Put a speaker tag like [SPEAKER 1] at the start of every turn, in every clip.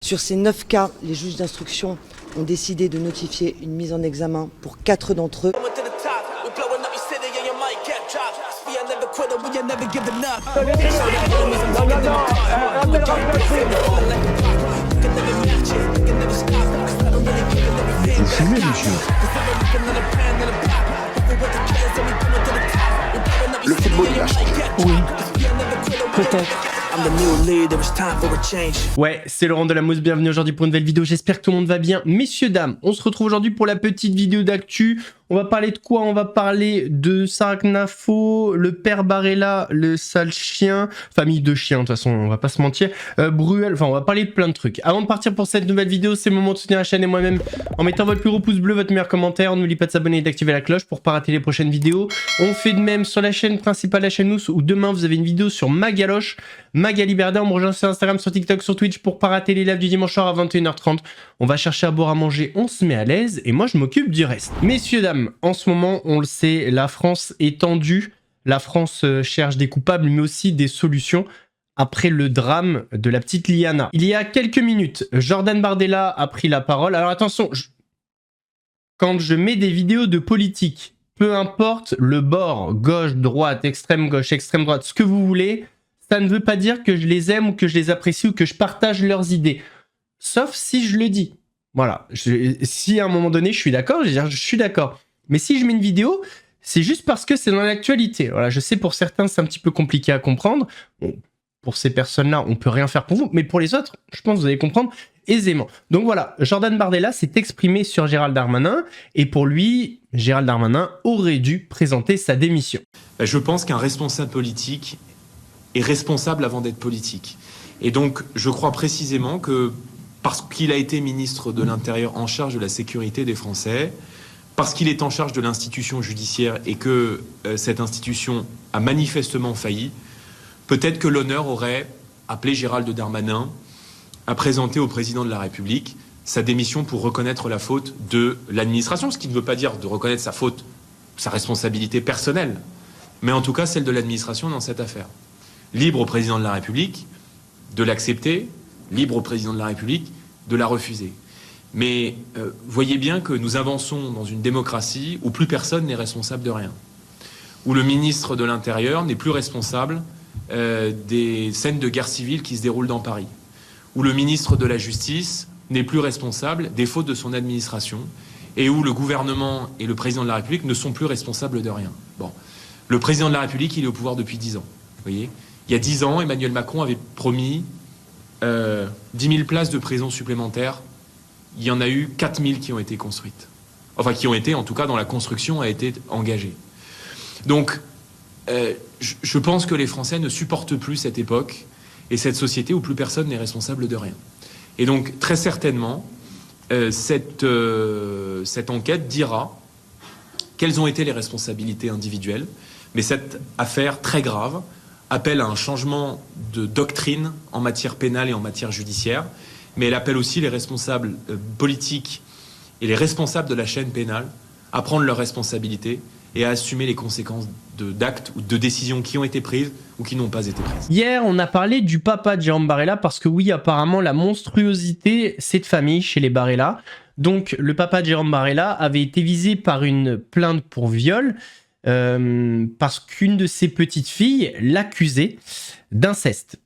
[SPEAKER 1] Sur ces 9 cas, les juges d'instruction ont décidé de notifier une mise en examen pour 4 d'entre eux.
[SPEAKER 2] Vous fumez, monsieur?
[SPEAKER 3] Le football, il a changé.
[SPEAKER 2] Oui, peut-être.
[SPEAKER 4] Ouais, c'est Laurent de la Mousse, bienvenue aujourd'hui pour une nouvelle vidéo, j'espère que tout le monde va bien. Messieurs, dames, on se retrouve aujourd'hui pour la petite vidéo d'actu. On va parler de quoi? On va parler de Sargnafo, le père Barella, le sale chien, famille de chiens de toute façon, on va pas se mentir, Bruel, enfin on va parler de plein de trucs. Avant de partir pour cette nouvelle vidéo, c'est le moment de soutenir la chaîne et moi-même en mettant votre plus gros pouce bleu, votre meilleur commentaire, n'oubliez pas de s'abonner et d'activer la cloche pour pas rater les prochaines vidéos. On fait de même sur la chaîne principale, la chaîne Nous, où demain vous avez une vidéo sur Magaloche, Magali Berda, on me rejoint sur Instagram, sur TikTok, sur Twitch pour pas rater les lives du dimanche soir à 21h30. On va chercher à boire, à manger, on se met à l'aise et moi je m'occupe du reste. Messieurs, dames, en ce moment, on le sait, la France est tendue. La France cherche des coupables mais aussi des solutions après le drame de la petite Liana. Il y a quelques minutes, Jordan Bardella a pris la parole. Alors attention, quand je mets des vidéos de politique, peu importe le bord, gauche, droite, extrême gauche, extrême droite, ce que vous voulez, ça ne veut pas dire que je les aime ou que je les apprécie ou que je partage leurs idées. Sauf si je le dis. Voilà. Si à un moment donné je suis d'accord, je vais dire je suis d'accord. Mais si je mets une vidéo, c'est juste parce que c'est dans l'actualité. Voilà, je sais pour certains c'est un petit peu compliqué à comprendre. Bon, pour ces personnes-là, on peut rien faire pour vous. Mais pour les autres, je pense que vous allez comprendre aisément. Donc voilà, Jordan Bardella s'est exprimé sur Gérald Darmanin. Et pour lui, Gérald Darmanin aurait dû présenter sa démission.
[SPEAKER 5] Je pense qu'un responsable politique est responsable avant d'être politique. Et donc, je crois précisément que parce qu'il a été ministre de l'Intérieur en charge de la sécurité des Français, parce qu'il est en charge de l'institution judiciaire et que cette institution a manifestement failli, peut-être que l'honneur aurait appelé Gérald Darmanin à présenter au président de la République sa démission pour reconnaître la faute de l'administration, ce qui ne veut pas dire de reconnaître sa faute, sa responsabilité personnelle, mais en tout cas celle de l'administration dans cette affaire. Libre au président de la République de l'accepter, libre au président de la République de la refuser. Mais voyez bien que nous avançons dans une démocratie où plus personne n'est responsable de rien. Où le ministre de l'Intérieur n'est plus responsable des scènes de guerre civile qui se déroulent dans Paris. Où le ministre de la Justice n'est plus responsable des fautes de son administration. Et où le gouvernement et le président de la République ne sont plus responsables de rien. Bon. Le président de la République, il est au pouvoir depuis 10 ans. Vous voyez ? Il y a 10 ans, Emmanuel Macron avait promis 10 000 places de prison supplémentaires. Il y en a eu 4 000 qui ont été construites. Enfin, qui ont été, en tout cas, dont la construction a été engagée. Donc, je pense que les Français ne supportent plus cette époque et cette société où plus personne n'est responsable de rien. Et donc, très certainement, cette enquête dira quelles ont été les responsabilités individuelles. Mais cette affaire très grave appelle à un changement de doctrine en matière pénale et en matière judiciaire, mais elle appelle aussi les responsables politiques et les responsables de la chaîne pénale à prendre leurs responsabilités et à assumer les conséquences d'actes ou de décisions qui ont été prises ou qui n'ont pas été prises.
[SPEAKER 4] Hier, on a parlé du papa de Jérôme Barella parce que oui, apparemment, la monstruosité, c'est de famille chez les Barella. Donc, le papa de Jérôme Barella avait été visé par une plainte pour viol parce qu'une de ses petites filles l'accusait d'inceste.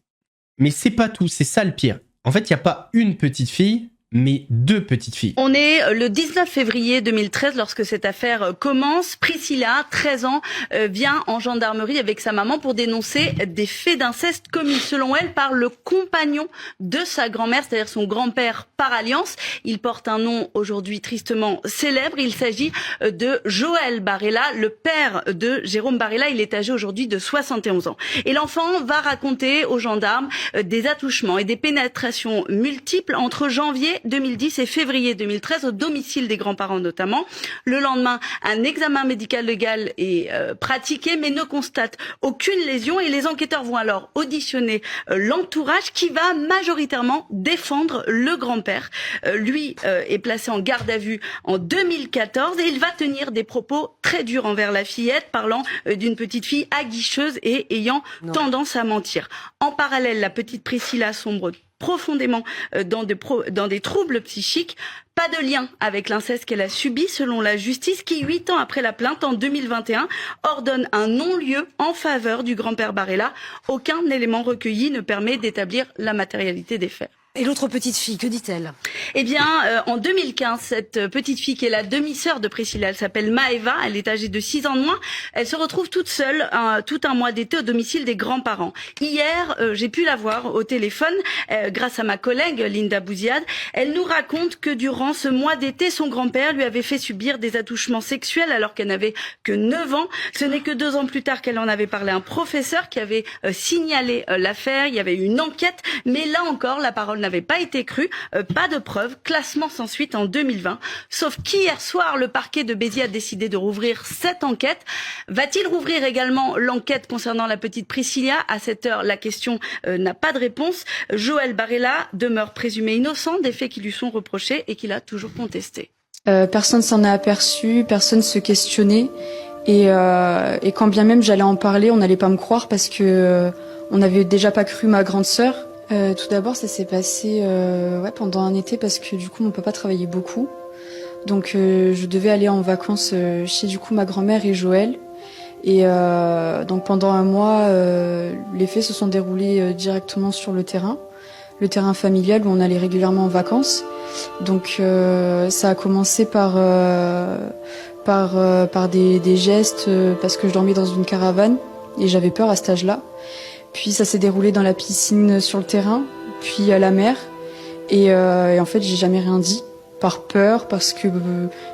[SPEAKER 4] Mais c'est pas tout, c'est ça le pire. En fait, il n'y a pas une petite fille, mais 2 petites filles.
[SPEAKER 6] On est le 19 février 2013 lorsque cette affaire commence. Priscilla, 13 ans, vient en gendarmerie avec sa maman pour dénoncer des faits d'inceste commis selon elle par le compagnon de sa grand-mère, c'est-à-dire son grand-père par alliance. Il porte un nom aujourd'hui tristement célèbre. Il s'agit de Joël Barella, le père de Jérôme Barella. Il est âgé aujourd'hui de 71 ans. Et l'enfant va raconter aux gendarmes des attouchements et des pénétrations multiples entre janvier 2010 et février 2013 au domicile des grands-parents notamment. Le lendemain, un examen médical légal est pratiqué mais ne constate aucune lésion et les enquêteurs vont alors auditionner l'entourage qui va majoritairement défendre le grand-père. Lui est placé en garde à vue en 2014 et il va tenir des propos très durs envers la fillette, parlant d'une petite fille aguicheuse et ayant tendance à mentir. En parallèle, la petite Priscilla sombre profondément dans des troubles psychiques. Pas de lien avec l'inceste qu'elle a subi selon la justice qui, 8 ans après la plainte, en 2021, ordonne un non-lieu en faveur du grand-père Barella. Aucun élément recueilli ne permet d'établir la matérialité des faits.
[SPEAKER 7] Et l'autre petite fille, que dit-elle?
[SPEAKER 6] Eh bien, en 2015, cette petite fille qui est la demi-sœur de Priscilla, elle s'appelle Maëva, elle est âgée de 6 ans de moins. Elle se retrouve toute seule tout un mois d'été au domicile des grands-parents. Hier, j'ai pu la voir au téléphone grâce à ma collègue Linda Bouziad. Elle nous raconte que durant ce mois d'été, son grand-père lui avait fait subir des attouchements sexuels alors qu'elle n'avait que 9 ans. Ce n'est que 2 ans plus tard qu'elle en avait parlé à un professeur qui avait signalé l'affaire. Il y avait eu une enquête, mais là encore, la parole n'avait pas été crue, pas de preuves, classement sans suite en 2020. Sauf qu'hier soir, le parquet de Béziers a décidé de rouvrir cette enquête. Va-t-il rouvrir également l'enquête concernant la petite Priscilla? À cette heure, la question n'a pas de réponse. Joël Barella demeure présumé innocent des faits qui lui sont reprochés et qu'il a toujours contesté.
[SPEAKER 8] Personne s'en a aperçu, personne se questionnait. Et quand bien même j'allais en parler, on n'allait pas me croire parce que on n'avait déjà pas cru ma grande sœur. Tout d'abord, ça s'est passé pendant un été parce que du coup mon papa travaillait beaucoup. Donc je devais aller en vacances chez du coup ma grand-mère et Joël. Et donc pendant un mois, les faits se sont déroulés directement sur le terrain familial où on allait régulièrement en vacances. Donc ça a commencé par des gestes parce que je dormais dans une caravane et j'avais peur à cet âge-là. Puis ça s'est déroulé dans la piscine sur le terrain, puis à la mer. Et en fait, j'ai jamais rien dit, par peur, parce que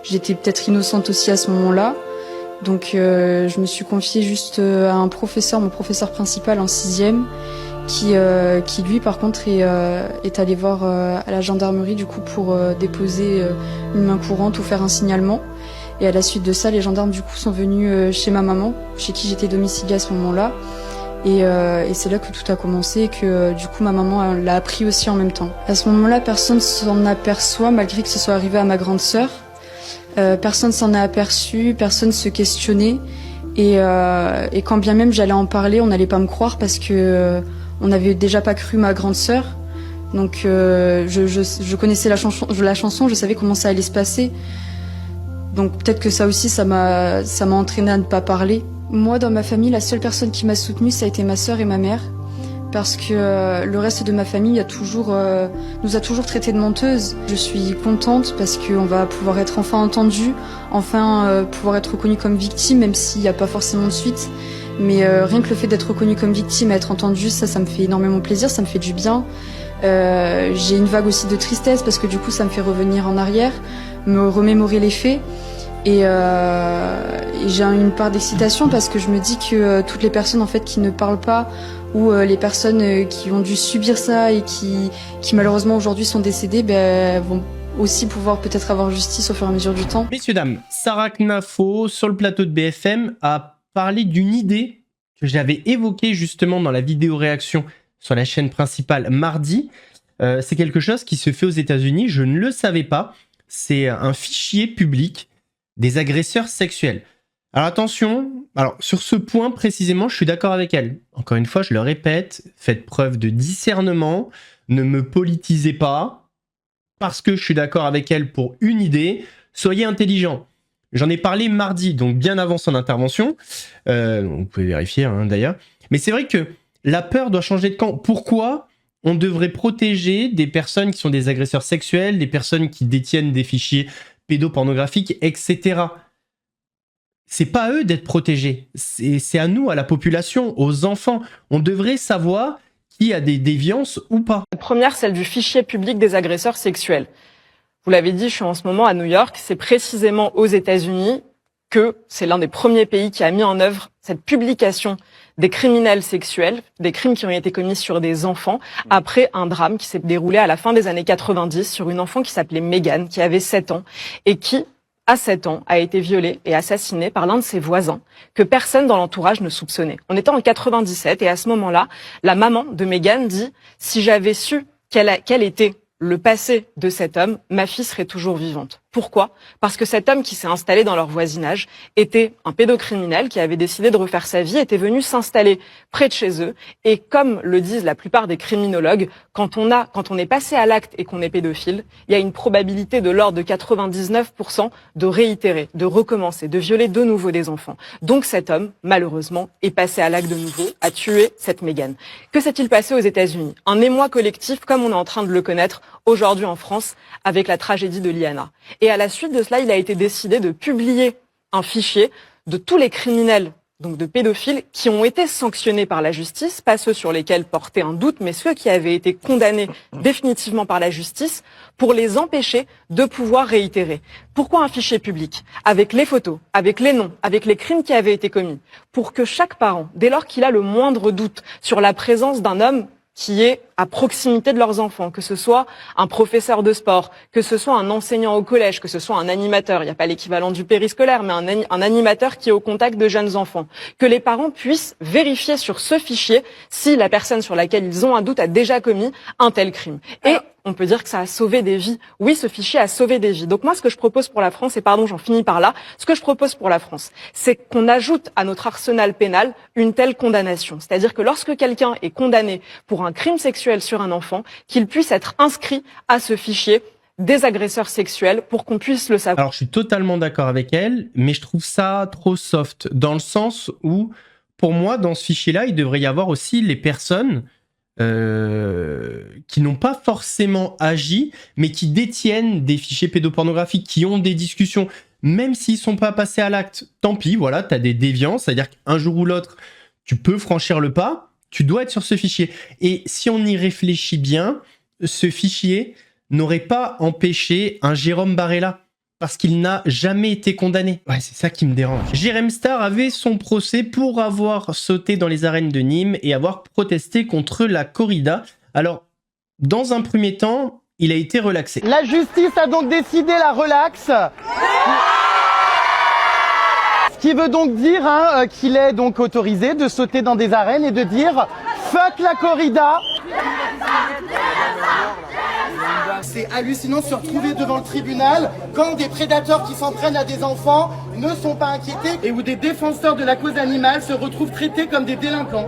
[SPEAKER 8] j'étais peut-être innocente aussi à ce moment-là. Donc je me suis confiée juste à un professeur, mon professeur principal en 6e, qui lui par contre est allé voir à la gendarmerie du coup pour déposer une main courante ou faire un signalement. Et à la suite de ça, les gendarmes du coup sont venus chez ma maman, chez qui j'étais domiciliée à ce moment-là. Et c'est là que tout a commencé et que du coup ma maman l'a appris aussi en même temps. À ce moment-là, personne s'en aperçoit malgré que ce soit arrivé à ma grande sœur. Personne s'en a aperçu, personne se questionnait. Et quand bien même j'allais en parler, on n'allait pas me croire parce que on n'avait déjà pas cru ma grande sœur. Donc je connaissais la chanson, je savais comment ça allait se passer. Donc peut-être que ça aussi, ça m'a entraîné à ne pas parler. Moi, dans ma famille, la seule personne qui m'a soutenue, ça a été ma sœur et ma mère. Parce que le reste de ma famille nous a toujours traités de menteuses. Je suis contente parce qu'on va pouvoir être enfin entendue, enfin pouvoir être reconnue comme victime, même s'il n'y a pas forcément de suite. Mais rien que le fait d'être reconnue comme victime et être entendue, ça me fait énormément plaisir, ça me fait du bien. J'ai une vague aussi de tristesse parce que du coup, ça me fait revenir en arrière, me remémorer les faits. Et j'ai une part d'excitation parce que je me dis que toutes les personnes en fait qui ne parlent pas ou les personnes qui ont dû subir ça et qui malheureusement aujourd'hui sont décédées vont aussi pouvoir peut-être avoir justice au fur et à mesure du temps.
[SPEAKER 4] Messieurs, dames, Sarah Knafo, sur le plateau de BFM, a parlé d'une idée que j'avais évoquée justement dans la vidéo réaction sur la chaîne principale mardi. C'est quelque chose qui se fait aux États-Unis, je ne le savais pas. C'est un fichier public des agresseurs sexuels. Alors attention, sur ce point précisément, je suis d'accord avec elle. Encore une fois, je le répète, faites preuve de discernement, ne me politisez pas, parce que je suis d'accord avec elle pour une idée, soyez intelligents. J'en ai parlé mardi, donc bien avant son intervention, vous pouvez vérifier d'ailleurs, mais c'est vrai que la peur doit changer de camp. Pourquoi on devrait protéger des personnes qui sont des agresseurs sexuels, des personnes qui détiennent des fichiers pédopornographiques, etc. C'est pas à eux d'être protégés, c'est à nous, à la population, aux enfants. On devrait savoir qui a des déviances ou pas.
[SPEAKER 9] La première, celle du fichier public des agresseurs sexuels. Vous l'avez dit, je suis en ce moment à New York, c'est précisément aux États-Unis que c'est l'un des premiers pays qui a mis en œuvre cette publication des criminels sexuels, des crimes qui ont été commis sur des enfants, après un drame qui s'est déroulé à la fin des années 90 sur une enfant qui s'appelait Megan, qui avait 7 ans, et qui, à 7 ans, a été violée et assassinée par l'un de ses voisins, que personne dans l'entourage ne soupçonnait. On était en 97, et à ce moment-là, la maman de Megan dit « Si j'avais su quel était le passé de cet homme, ma fille serait toujours vivante. » Pourquoi ? Parce que cet homme qui s'est installé dans leur voisinage était un pédocriminel qui avait décidé de refaire sa vie, était venu s'installer près de chez eux. Et comme le disent la plupart des criminologues, quand on est passé à l'acte et qu'on est pédophile, il y a une probabilité de l'ordre de 99% de réitérer, de recommencer, de violer de nouveau des enfants. Donc cet homme, malheureusement, est passé à l'acte de nouveau, a tué cette Mégane. Que s'est-il passé aux États-Unis ? Un émoi collectif comme on est en train de le connaître aujourd'hui en France avec la tragédie de Liana. Et à la suite de cela, il a été décidé de publier un fichier de tous les criminels, donc de pédophiles, qui ont été sanctionnés par la justice, pas ceux sur lesquels portait un doute, mais ceux qui avaient été condamnés définitivement par la justice, pour les empêcher de pouvoir réitérer. Pourquoi un fichier public ? Avec les photos, avec les noms, avec les crimes qui avaient été commis, pour que chaque parent, dès lors qu'il a le moindre doute sur la présence d'un homme qui est à proximité de leurs enfants, que ce soit un professeur de sport, que ce soit un enseignant au collège, que ce soit un animateur, il n'y a pas l'équivalent du périscolaire, mais un animateur qui est au contact de jeunes enfants, que les parents puissent vérifier sur ce fichier si la personne sur laquelle ils ont un doute a déjà commis un tel crime. Et on peut dire que ça a sauvé des vies. Oui, ce fichier a sauvé des vies. Donc moi, ce que je propose pour la France, et pardon, j'en finis par là, ce que je propose pour la France, c'est qu'on ajoute à notre arsenal pénal une telle condamnation. C'est-à-dire que lorsque quelqu'un est condamné pour un crime sexuel sur un enfant, qu'il puisse être inscrit à ce fichier des agresseurs sexuels pour qu'on puisse le savoir.
[SPEAKER 4] Alors, je suis totalement d'accord avec elle, mais je trouve ça trop soft, dans le sens où, pour moi, dans ce fichier-là, il devrait y avoir aussi les personnes qui n'ont pas forcément agi, mais qui détiennent des fichiers pédopornographiques, qui ont des discussions, même s'ils sont pas passés à l'acte, tant pis, voilà, t'as des déviances, c'est-à-dire qu'un jour ou l'autre, tu peux franchir le pas, tu dois être sur ce fichier. Et si on y réfléchit bien, ce fichier n'aurait pas empêché un Jérôme Barella, parce qu'il n'a jamais été condamné. Ouais, c'est ça qui me dérange. Jérém Star avait son procès pour avoir sauté dans les arènes de Nîmes et avoir protesté contre la corrida. Alors, dans un premier temps, il a été relaxé.
[SPEAKER 10] La justice a donc décidé la relaxe. Ce qui veut donc dire qu'il est donc autorisé de sauter dans des arènes et de dire « fuck la corrida ». C'est hallucinant de se retrouver devant le tribunal quand des prédateurs qui s'en prennent à des enfants ne sont pas inquiétés et où des défenseurs de la cause animale se retrouvent traités comme des délinquants.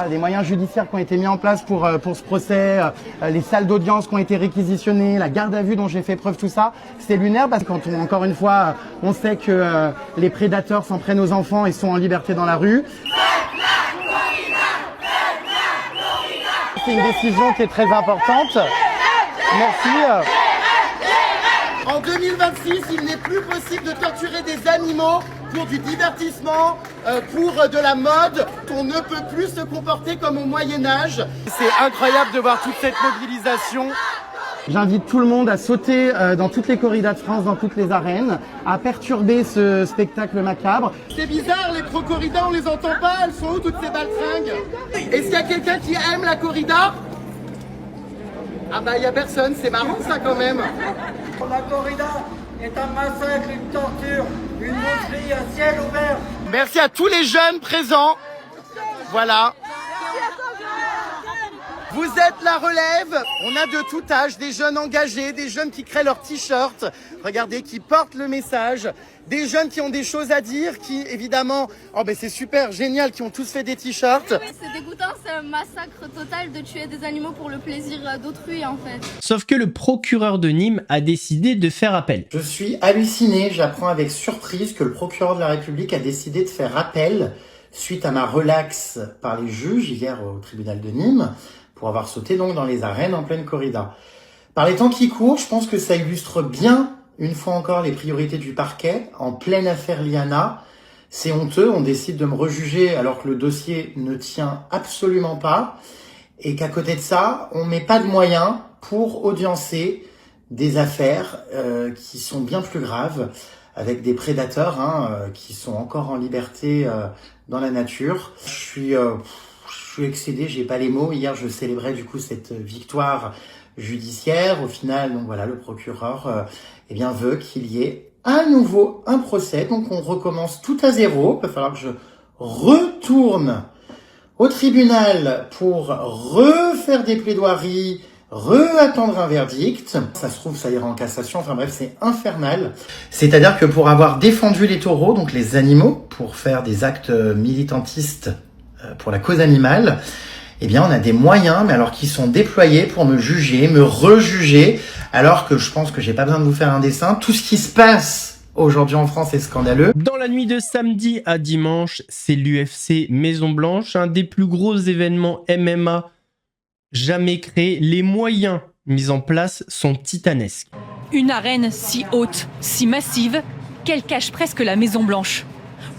[SPEAKER 10] Les moyens judiciaires qui ont été mis en place pour ce procès, les salles d'audience qui ont été réquisitionnées, la garde à vue dont j'ai fait preuve, tout ça, c'est lunaire parce que quand encore une fois, on sait que les prédateurs s'en prennent aux enfants et sont en liberté dans la rue. C'est une décision qui est très importante. Merci. En 2026, il n'est plus possible de torturer des animaux pour du divertissement, pour de la mode. On ne peut plus se comporter comme au Moyen-Âge. C'est incroyable de voir toute cette mobilisation. J'invite tout le monde à sauter dans toutes les corridas de France, dans toutes les arènes, à perturber ce spectacle macabre. C'est bizarre, les pro-corridas, on les entend pas, elles sont où toutes ces baltringues? Est-ce qu'il y a quelqu'un qui aime la corrida? Ah bah il y a personne, c'est marrant ça quand même.
[SPEAKER 11] La corrida est un massacre, une torture, une moquerie à ciel ouvert.
[SPEAKER 10] Merci à tous les jeunes présents. Voilà. Vous êtes la relève, on a de tout âge, des jeunes engagés, des jeunes qui créent leurs t-shirts, regardez, qui portent le message, des jeunes qui ont des choses à dire, qui évidemment, oh ben c'est super, génial, qui ont tous fait des t-shirts.
[SPEAKER 12] Oui, c'est dégoûtant, c'est un massacre total de tuer des animaux pour le plaisir d'autrui en fait.
[SPEAKER 4] Sauf que le procureur de Nîmes a décidé de faire appel.
[SPEAKER 13] Je suis halluciné, j'apprends avec surprise que le procureur de la République a décidé de faire appel suite à ma relaxe par les juges hier au tribunal de Nîmes, pour avoir sauté donc dans les arènes en pleine corrida. Par les temps qui courent, je pense que ça illustre bien, une fois encore, les priorités du parquet, en pleine affaire Liana. C'est honteux, on décide de me rejuger alors que le dossier ne tient absolument pas, et qu'à côté de ça, on met pas de moyens pour audiencer des affaires qui sont bien plus graves, avec des prédateurs qui sont encore en liberté dans la nature. Je suis excédé, j'ai pas les mots. Hier, je célébrais du coup cette victoire judiciaire. Au final, donc voilà, le procureur veut qu'il y ait à nouveau un procès. Donc on recommence tout à zéro. Il va falloir que je retourne au tribunal pour refaire des plaidoiries, attendre un verdict. Ça se trouve, ça ira en cassation. Enfin bref, c'est infernal. C'est-à-dire que pour avoir défendu les taureaux, donc les animaux, pour faire des actes militantistes pour la cause animale, eh bien, on a des moyens, mais alors qui sont déployés pour me juger, me rejuger, alors que je pense que j'ai pas besoin de vous faire un dessin. Tout ce qui se passe aujourd'hui en France est scandaleux.
[SPEAKER 4] Dans la nuit de samedi à dimanche, c'est l'UFC Maison Blanche, un des plus gros événements MMA jamais créés. Les moyens mis en place sont titanesques.
[SPEAKER 14] Une arène si haute, si massive, qu'elle cache presque la Maison Blanche.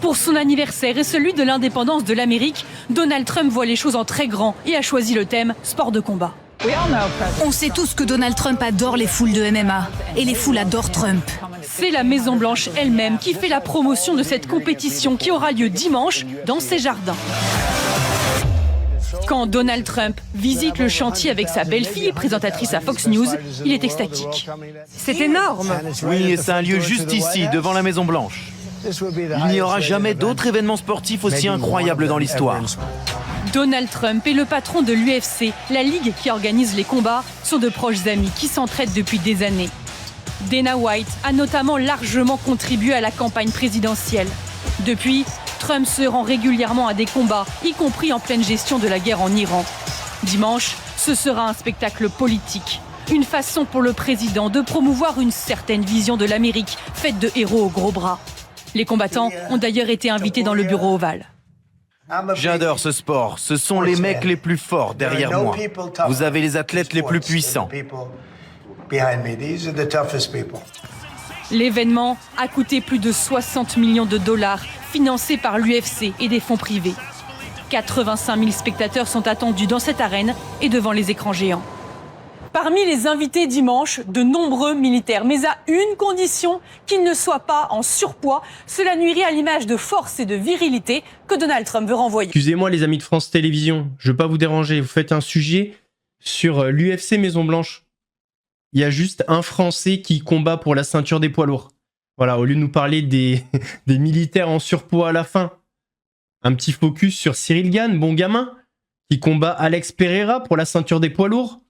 [SPEAKER 14] Pour son anniversaire et celui de l'indépendance de l'Amérique, Donald Trump voit les choses en très grand et a choisi le thème sport de combat.
[SPEAKER 7] On sait tous que Donald Trump adore les foules de MMA et les foules adorent Trump.
[SPEAKER 14] C'est la Maison Blanche elle-même qui fait la promotion de cette compétition qui aura lieu dimanche dans ses jardins. Quand Donald Trump visite le chantier avec sa belle-fille, présentatrice à Fox News, il est extatique.
[SPEAKER 15] C'est énorme.
[SPEAKER 16] Oui, et c'est un lieu juste ici, devant la Maison Blanche. Il n'y aura jamais d'autre événement sportif aussi incroyable dans l'histoire.
[SPEAKER 14] Donald Trump et le patron de l'UFC, la ligue qui organise les combats, sont de proches amis qui s'entraident depuis des années. Dana White a notamment largement contribué à la campagne présidentielle. Depuis, Trump se rend régulièrement à des combats, y compris en pleine gestion de la guerre en Iran. Dimanche, ce sera un spectacle politique. Une façon pour le président de promouvoir une certaine vision de l'Amérique, faite de héros aux gros bras. Les combattants ont d'ailleurs été invités dans le bureau ovale.
[SPEAKER 16] J'adore ce sport. Ce sont les mecs les plus forts derrière moi. Vous avez les athlètes les plus puissants.
[SPEAKER 14] L'événement a coûté plus de 60 millions de dollars, financé par l'UFC et des fonds privés. 85 000 spectateurs sont attendus dans cette arène et devant les écrans géants. Parmi les invités dimanche, de nombreux militaires, mais à une condition, qu'ils ne soient pas en surpoids. Cela nuirait à l'image de force et de virilité que Donald Trump veut renvoyer.
[SPEAKER 4] Excusez-moi les amis de France Télévisions, je ne veux pas vous déranger, vous faites un sujet sur l'UFC Maison Blanche. Il y a juste un Français qui combat pour la ceinture des poids lourds. Voilà, au lieu de nous parler des militaires en surpoids à la fin. Un petit focus sur Cyril Gane, bon gamin, qui combat Alex Pereira pour la ceinture des poids lourds.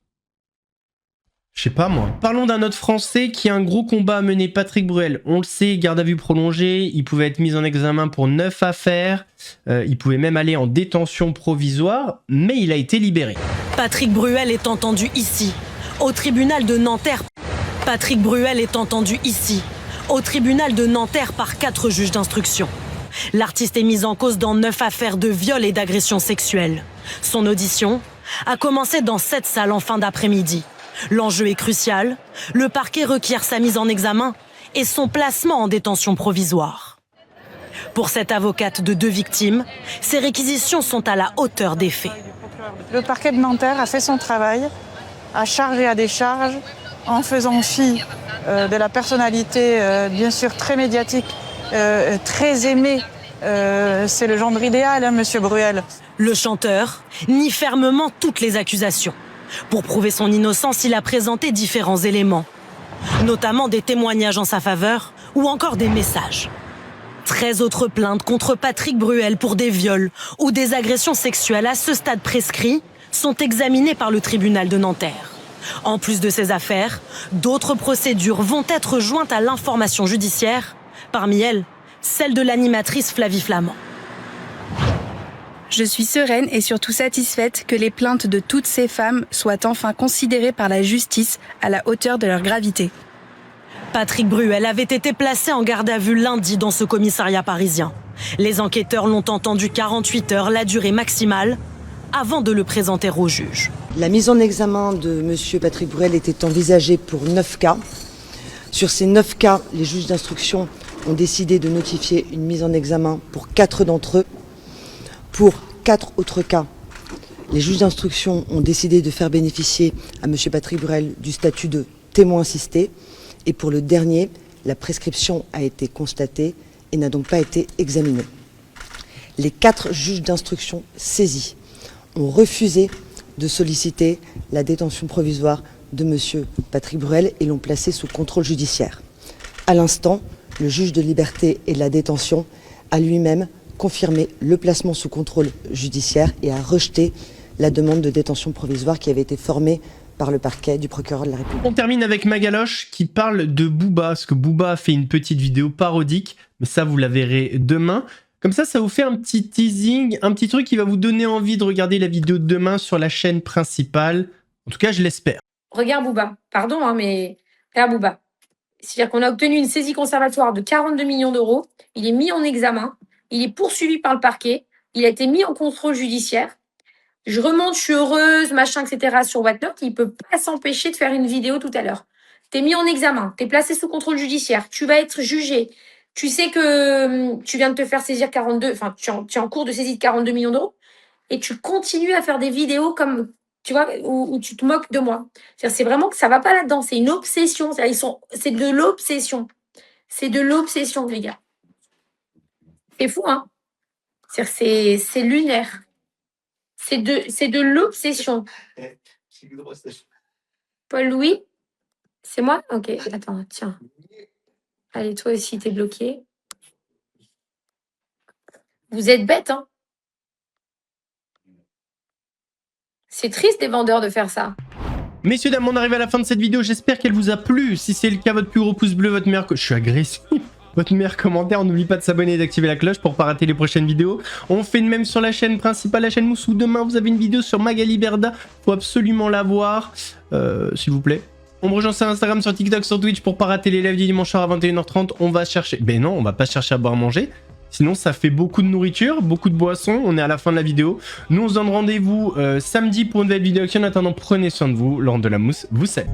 [SPEAKER 4] Je sais pas moi. Parlons d'un autre Français qui a un gros combat à mener, Patrick Bruel. On le sait, garde à vue prolongée, il pouvait être mis en examen pour 9 affaires, il pouvait même aller en détention provisoire, mais il a été libéré.
[SPEAKER 7] Patrick Bruel est entendu ici, au tribunal de Nanterre. Patrick Bruel est entendu ici, au tribunal de Nanterre par 4 juges d'instruction. L'artiste est mis en cause dans 9 affaires de viol et d'agression sexuelle. Son audition a commencé dans cette salle en fin d'après-midi. L'enjeu est crucial. Le parquet requiert sa mise en examen et son placement en détention provisoire. Pour cette avocate de 2 victimes, ces réquisitions sont à la hauteur des faits.
[SPEAKER 17] Le parquet de Nanterre a fait son travail, à charge et à décharge, en faisant fi de la personnalité, bien sûr, très médiatique, très aimée. C'est le gendre idéal, monsieur Bruel.
[SPEAKER 7] Le chanteur nie fermement toutes les accusations. Pour prouver son innocence, il a présenté différents éléments, notamment des témoignages en sa faveur ou encore des messages. 13 autres plaintes contre Patrick Bruel pour des viols ou des agressions sexuelles à ce stade prescrits sont examinées par le tribunal de Nanterre. En plus de ces affaires, d'autres procédures vont être jointes à l'information judiciaire, parmi elles, celle de l'animatrice Flavie Flament.
[SPEAKER 18] Je suis sereine et surtout satisfaite que les plaintes de toutes ces femmes soient enfin considérées par la justice à la hauteur de leur gravité.
[SPEAKER 7] Patrick Bruel avait été placé en garde à vue lundi dans ce commissariat parisien. Les enquêteurs l'ont entendu 48 heures, la durée maximale, avant de le présenter au juge.
[SPEAKER 1] La mise en examen de M. Patrick Bruel était envisagée pour 9 cas. Sur ces 9 cas, les juges d'instruction ont décidé de notifier une mise en examen pour 4 d'entre eux. Pour 4 autres cas, les juges d'instruction ont décidé de faire bénéficier à M. Patrick Bruel du statut de témoin assisté. Et pour le dernier, la prescription a été constatée et n'a donc pas été examinée. Les 4 juges d'instruction saisis ont refusé de solliciter la détention provisoire de M. Patrick Bruel et l'ont placé sous contrôle judiciaire. À l'instant, le juge de liberté et de la détention a lui-même confirmé le placement sous contrôle judiciaire et a rejeté la demande de détention provisoire qui avait été formée par le parquet du procureur de la République.
[SPEAKER 4] On termine avec Magaloche qui parle de Booba, parce que Booba a fait une petite vidéo parodique, mais ça vous la verrez demain. Comme ça vous fait un petit teasing, un petit truc qui va vous donner envie de regarder la vidéo de demain sur la chaîne principale. En tout cas, je l'espère.
[SPEAKER 15] Regarde Booba, pardon, hein, mais regarde Booba. C'est-à-dire qu'on a obtenu une saisie conservatoire de 42 millions d'euros, il est mis en examen, il est poursuivi par le parquet, il a été mis en contrôle judiciaire. Je remonte, je suis heureuse, machin, etc. sur WhatsApp, il peut pas s'empêcher de faire une vidéo tout à l'heure. T'es mis en examen, t'es placé sous contrôle judiciaire, tu vas être jugé. Tu sais que tu viens de te faire saisir 42, enfin, tu es en cours de saisie de 42 millions d'euros et tu continues à faire des vidéos comme, tu vois, où tu te moques de moi. C'est vraiment que ça va pas là-dedans, c'est une obsession. C'est de l'obsession. C'est de l'obsession, les gars. C'est fou, hein? C'est lunaire. C'est de l'obsession. Paul-Louis? C'est moi? Ok, attends, tiens. Allez, toi aussi, t'es bloqué. Vous êtes bêtes, hein? C'est triste des vendeurs de faire ça.
[SPEAKER 4] Messieurs, dames, on arrive à la fin de cette vidéo. J'espère qu'elle vous a plu. Si c'est le cas, votre plus gros pouce bleu, votre meilleur... Je suis agressif. Votre meilleur commentaire. N'oublie pas de s'abonner et d'activer la cloche pour pas rater les prochaines vidéos. On fait de même sur la chaîne principale, la chaîne Mousse, où demain vous avez une vidéo sur Magali Berda. Faut absolument la voir, s'il vous plaît. On me rejoint sur Instagram, sur TikTok, sur Twitch pour pas rater les lives du dimanche soir à 21h30. On va chercher... Ben non, on va pas chercher à boire à manger. Sinon, ça fait beaucoup de nourriture, beaucoup de boissons. On est à la fin de la vidéo. Nous, on se donne rendez-vous samedi pour une nouvelle vidéo action. En attendant, prenez soin de vous. Laurent de la Mousse, vous savez.